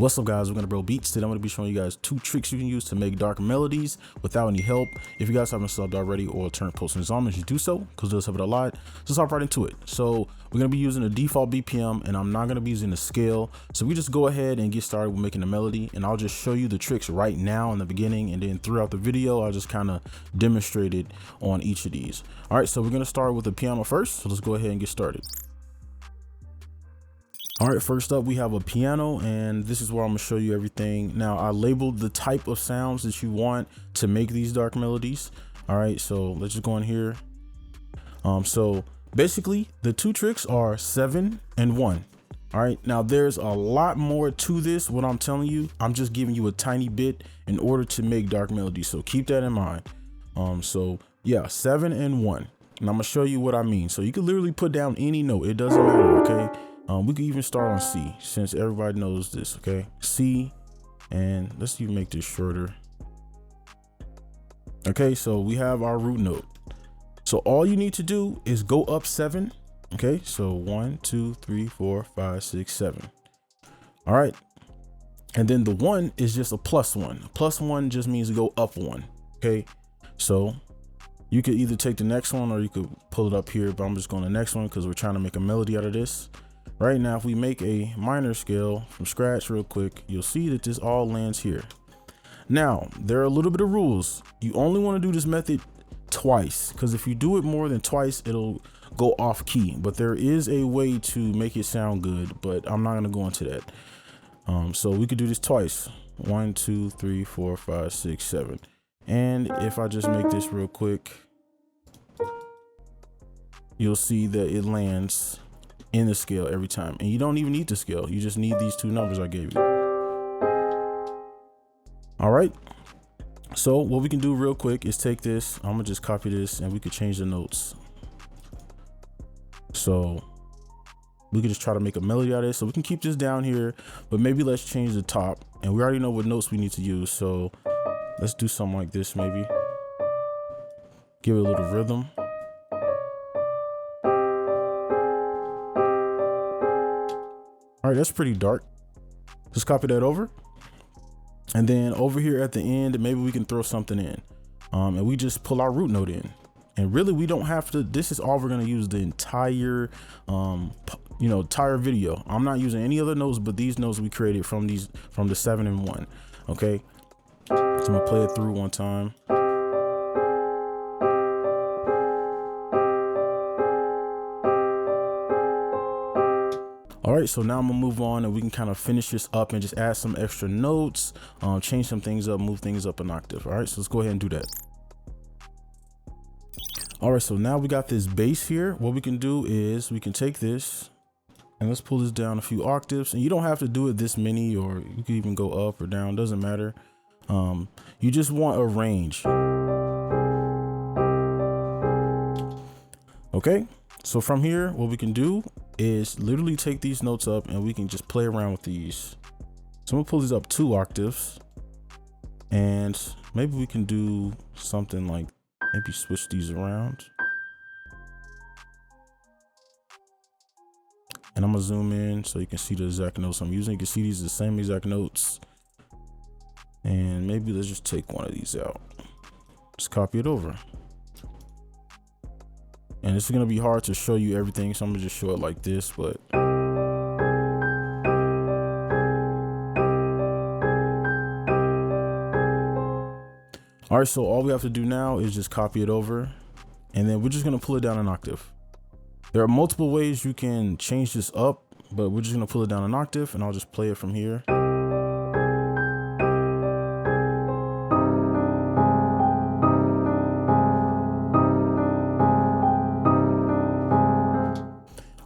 What's up guys, we're gonna bro beats. Today I'm gonna be showing you guys 2 tricks you can use to make dark melodies without any help. If you guys haven't subbed already or turned post notifications on, you do so because those help it a lot. So let's hop right into it. So we're gonna be using the default BPM and I'm not gonna be using the scale. So we just go ahead and get started with making a melody, and I'll just show you the tricks right now in the beginning, and then throughout the video I'll just kind of demonstrate it on each of these. All right, so we're gonna start with the piano first. So let's go ahead and get started. All right, first up we have a piano, and this is where I'm gonna show you everything. Now I labeled the type of sounds that you want to make these dark melodies. All right, so let's just go in here. So basically the 2 tricks are 7 and 1. All right, now there's a lot more to this. What I'm telling you, I'm just giving you a tiny bit in order to make dark melodies, so keep that in mind. So yeah, 7 and 1, and I'm gonna show you what I mean. So you can literally put down any note, it doesn't matter. Okay, we could even start on C since everybody knows this. Okay, C, and let's even make this shorter. Okay, so we have our root note. So all you need to do is go up 7. Okay, so 1, 2, 3, 4, 5, 6, 7. All right, and then the 1 is just a +1. +1 just means to go up 1. Okay, so you could either take the next one or you could pull it up here, but I'm just going to the next one because we're trying to make a melody out of this. Right now, if we make a minor scale from scratch real quick, you'll see that this all lands here. Now, there are a little bit of rules. You only want to do this method twice, because if you do it more than twice, it'll go off key. But there is a way to make it sound good, but I'm not going to go into that. So we could do this twice. 1, 2, 3, 4, 5, 6, 7. And if I just make this real quick, you'll see that it lands in the scale every time, and you don't even need the scale, you just need these 2 numbers I gave you. All right, so what we can do real quick is take this, I'm gonna just copy this, and we could change the notes. So we could just try to make a melody out of this. So we can keep this down here, but maybe let's change the top, and we already know what notes we need to use, so let's do something like this. Maybe give it a little rhythm. All right, that's pretty dark. Just copy that over. And then over here at the end, maybe we can throw something in. And we just pull our root note in. And really, we don't have to, this is all we're gonna use the entire, entire video. I'm not using any other notes, but these notes we created from the 7 and 1, okay? So I'm gonna play it through one time. All right, so now I'm gonna move on and we can kind of finish this up and just add some extra notes, change some things up, move things up an octave. All right, so let's go ahead and do that. All right, so now we got this bass here. What we can do is we can take this and let's pull this down a few octaves, and you don't have to do it this many, or you can even go up or down, doesn't matter. You just want a range. Okay, so from here, what we can do is literally take these notes up and we can just play around with these. So I'm gonna pull these up 2 octaves, and maybe we can do something like maybe switch these around. And I'm gonna zoom in so you can see the exact notes I'm using. You can see these are the same exact notes. And maybe let's just take one of these out. Just copy it over. And it's gonna be hard to show you everything, so I'm gonna just show it like this, but. All right, so all we have to do now is just copy it over, and then we're just gonna pull it down an octave. There are multiple ways you can change this up, but we're just gonna pull it down an octave, and I'll just play it from here.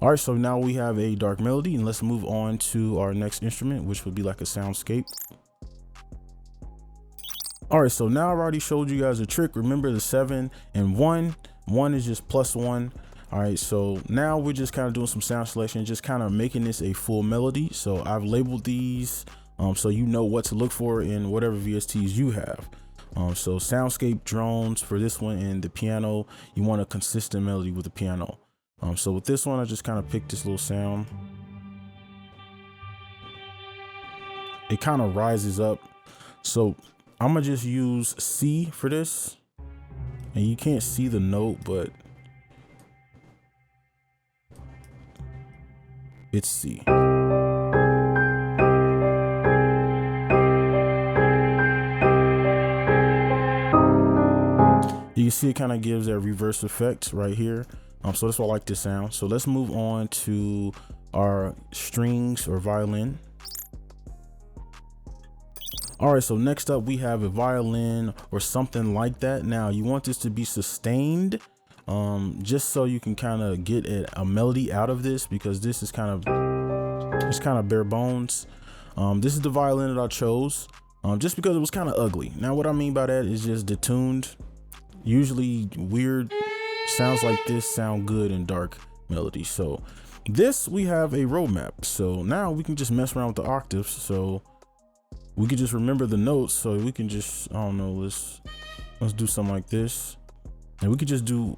All right, so now we have a dark melody, and let's move on to our next instrument, which would be like a soundscape. All right, so now I've already showed you guys a trick. Remember the 7 and 1. 1 is just +1. All right, so now we're just kind of doing some sound selection, just kind of making this a full melody. So I've labeled these so you know what to look for in whatever VSTs you have. So soundscape, drones for this one, and the piano, you want a consistent melody with the piano. So with this one, I just kind of picked this little sound. it kind of rises up. So I'm gonna just use C for this, and you can't see the note, but it's C. You can see it kind of gives that reverse effect right here. So that's why I like this sound. So let's move on to our strings or violin. All right, so next up we have a violin or something like that. Now you want this to be sustained, just so you can kind of get a melody out of this, because this is kind of bare bones. This is the violin that I chose, just because it was kind of ugly. Now what I mean by that is just detuned. Usually weird sounds like this sound good in dark melodies. So this, we have a roadmap. So now we can just mess around with the octaves. So we can just remember the notes. So we can just, I don't know, let's do something like this. And we could just do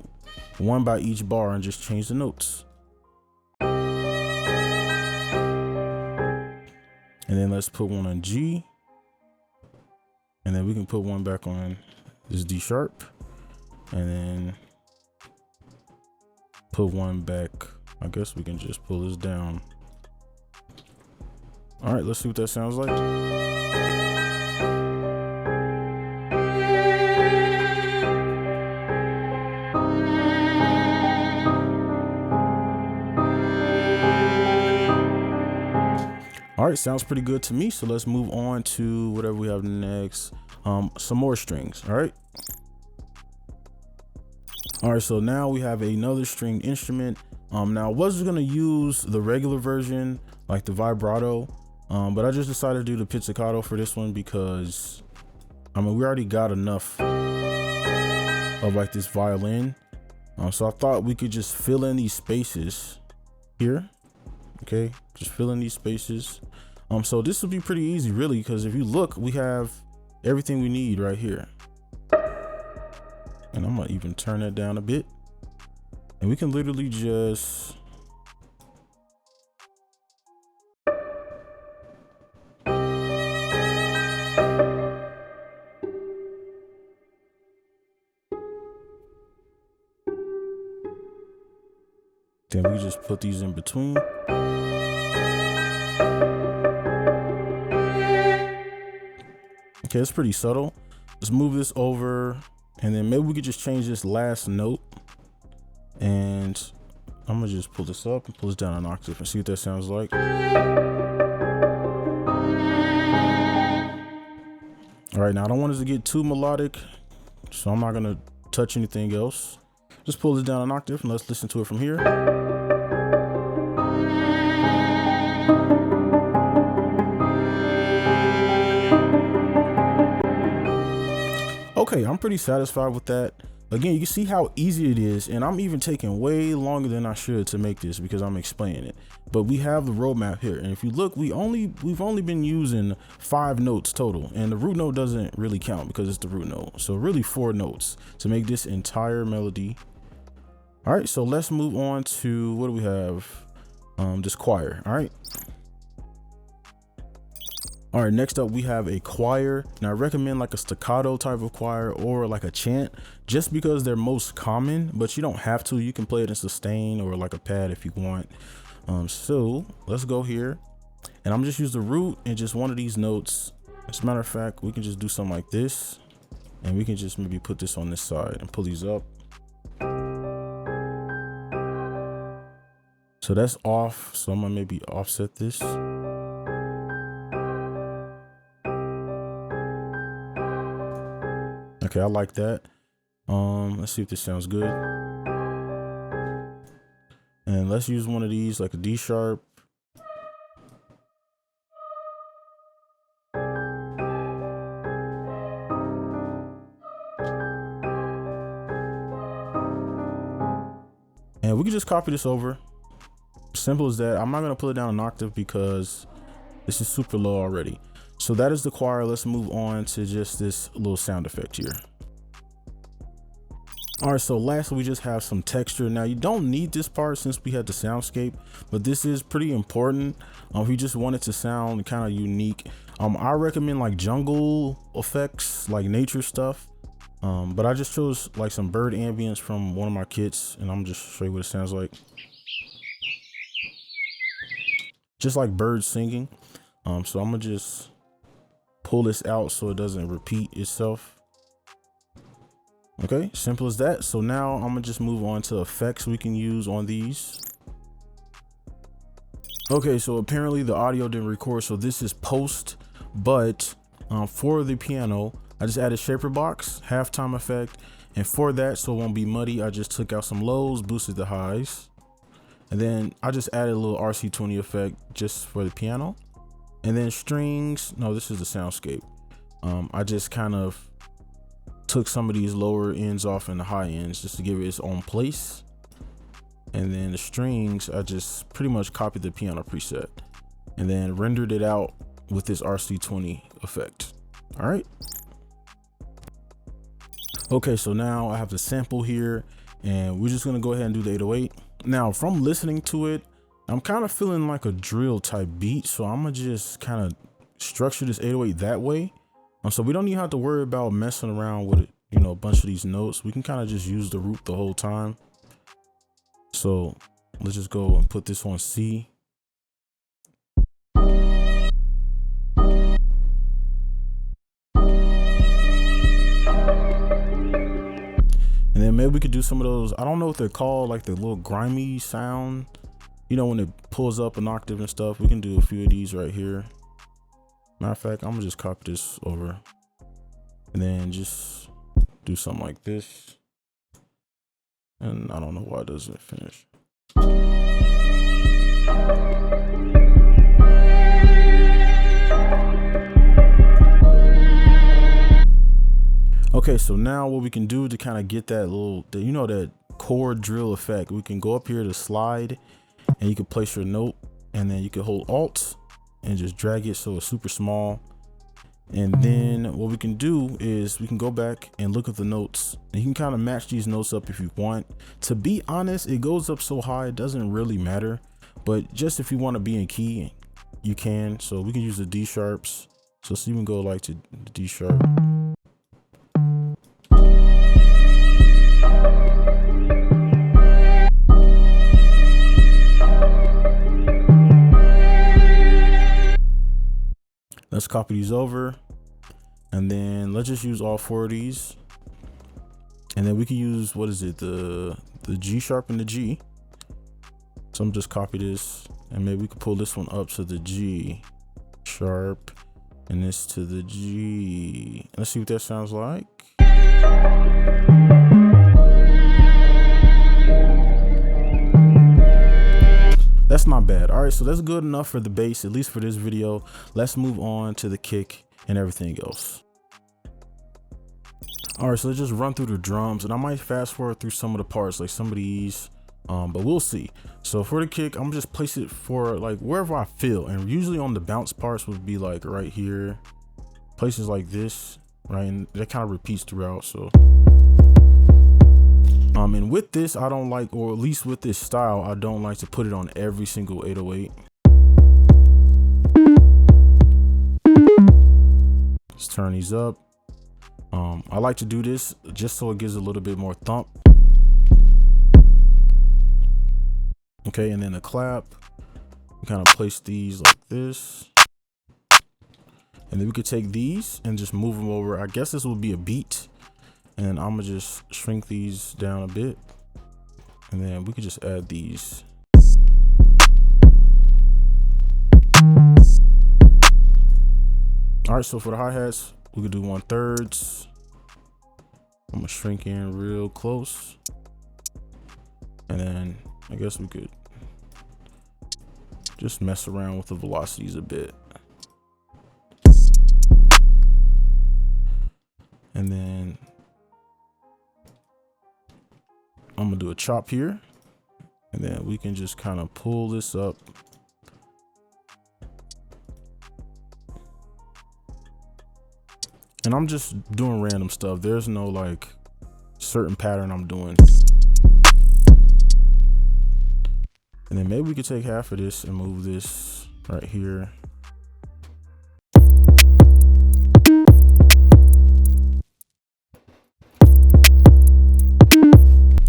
one by each bar and just change the notes. And then let's put one on G. And then we can put one back on this D sharp. And then put one back. I guess we can just pull this down. All right, let's see what that sounds like. All right, sounds pretty good to me. So let's move on to whatever we have next. Some more strings. All right. All right, so now we have another stringed instrument. Now I was gonna use the regular version, like the vibrato, but I just decided to do the pizzicato for this one because, I mean, we already got enough of like this violin. So I thought we could just fill in these spaces here. Okay, just fill in these spaces. So this will be pretty easy, really, because if you look, we have everything we need right here. And I'm gonna even turn that down a bit, and we can literally just then we just put these in between. Okay, it's pretty subtle. Let's move this over. And then maybe we could just change this last note, and I'm gonna just pull this up and pull this down an octave and see what that sounds like. All right, now I don't want us to get too melodic, so I'm not gonna touch anything else. Just pull this down an octave and let's listen to it from here. Okay, I'm pretty satisfied with that. Again, you can see how easy it is, and I'm even taking way longer than I should to make this because I'm explaining it. But we have the roadmap here, and if you look, we've only been using 5 notes total, and the root note doesn't really count because it's the root note. So really 4 notes to make this entire melody. All right, so let's move on to, what do we have? This choir. All right. All right, next up we have a choir. Now I recommend like a staccato type of choir or like a chant, just because they're most common, but you don't have to. You can play it in sustain or like a pad if you want. So let's go here, and I'm just use the root and just one of these notes. As a matter of fact, we can just do something like this, and we can just maybe put this on this side and pull these up. So that's off, so I'm gonna maybe offset this. Okay, I like that. Let's see if this sounds good. And let's use one of these, like a D sharp. And we can just copy this over. Simple as that. I'm not gonna pull it down an octave because this is super low already. So that is the choir. Let's move on to just this little sound effect here. All right, so lastly, we just have some texture. Now you don't need this part since we had the soundscape, but this is pretty important. If you just want it to sound kind of unique, I recommend like jungle effects, like nature stuff. But I just chose like some bird ambience from one of my kits, and I'm just show you what it sounds like. Just like birds singing. So I'm gonna just pull this out so it doesn't repeat itself. Okay, simple as that. So now I'm gonna just move on to effects we can use on these. Okay, so apparently the audio didn't record, so this is post, but for the piano, I just added shaper box, halftime effect, and for that, so it won't be muddy, I just took out some lows, boosted the highs, and then I just added a little RC20 effect just for the piano. And then strings, no, this is the soundscape. I just kind of took some of these lower ends off and the high ends just to give it its own place. And then the strings, I just pretty much copied the piano preset and then rendered it out with this RC20 effect. All right. Okay, so now I have the sample here and we're just gonna go ahead and do the 808. Now from listening to it, I'm kind of feeling like a drill type beat. So I'm gonna just kind of structure this 808 that way. So we don't even have to worry about messing around with it, you know, a bunch of these notes. We can kind of just use the root the whole time. So let's just go and put this on C. And then maybe we could do some of those, I don't know what they're called, like the little grimy sound, you know, when it pulls up an octave and stuff. We can do a few of these right here. Matter of fact, I'm gonna just copy this over and then just do something like this. And I don't know why it doesn't finish. Okay, so now what we can do to kind of get that little, you know, that chord drill effect, we can go up here to slide and you can place your note and then you can hold Alt and just drag it so it's super small. And then what we can do is we can go back and look at the notes and you can kind of match these notes up if you want. To be honest, it goes up so high it doesn't really matter, but just if you want to be in key you can. So we can use the D sharps, so you can go like to the D sharp. Let's copy these over and then let's just use all 4 of these. And then we can use, what is it? The G sharp and the G. So I'm just copy this and maybe we could pull this one up to the G sharp and this to the G. Let's see what that sounds like. That's not bad. All right, so that's good enough for the bass, at least for this video. Let's move on to the kick and everything else. All right, so let's just run through the drums and I might fast forward through some of the parts, like some of these, but we'll see. So for the kick, I'm gonna just place it for like wherever I feel. And usually on the bounce parts would be like right here, places like this, right? And that kind of repeats throughout, so. And with this, I don't like, or at least with this style, I don't like to put it on every single 808. Let's turn these up. I like to do this just so it gives a little bit more thump. Okay, and then the clap, kind of place these like this. And then we could take these and just move them over. I guess this will be a beat. And I'm gonna just shrink these down a bit. And then we could just add these. All right, so for the hi-hats, we could do 1/3. I'm gonna shrink in real close. And then I guess we could just mess around with the velocities a bit. And then I'm gonna do a chop here, and then we can just kind of pull this up. And I'm just doing random stuff. There's no like certain pattern I'm doing. And then maybe we could take half of this and move this right here.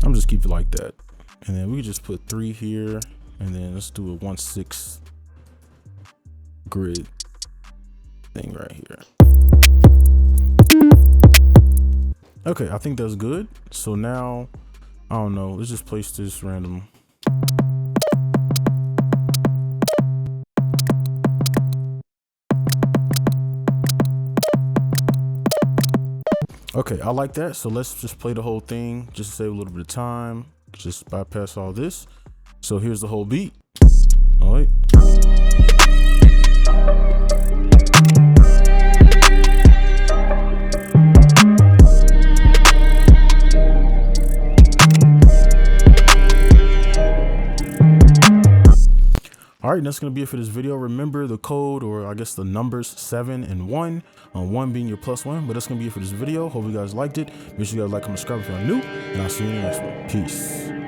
I'm just keep it like that. And then we could just put 3 here, and then let's do a 1/6 grid thing right here. Okay, I think that's good. So now, I don't know, let's just place this random. Okay, I like that. So let's just play the whole thing just to save a little bit of time. Just bypass all this. So here's the whole beat. All right. All right, that's gonna be it for this video. Remember the code, or I guess the numbers 7 and 1, 1 being your +1, but that's gonna be it for this video. Hope you guys liked it. Make sure you guys like, comment, subscribe if you're new, and I'll see you in the next one. Peace.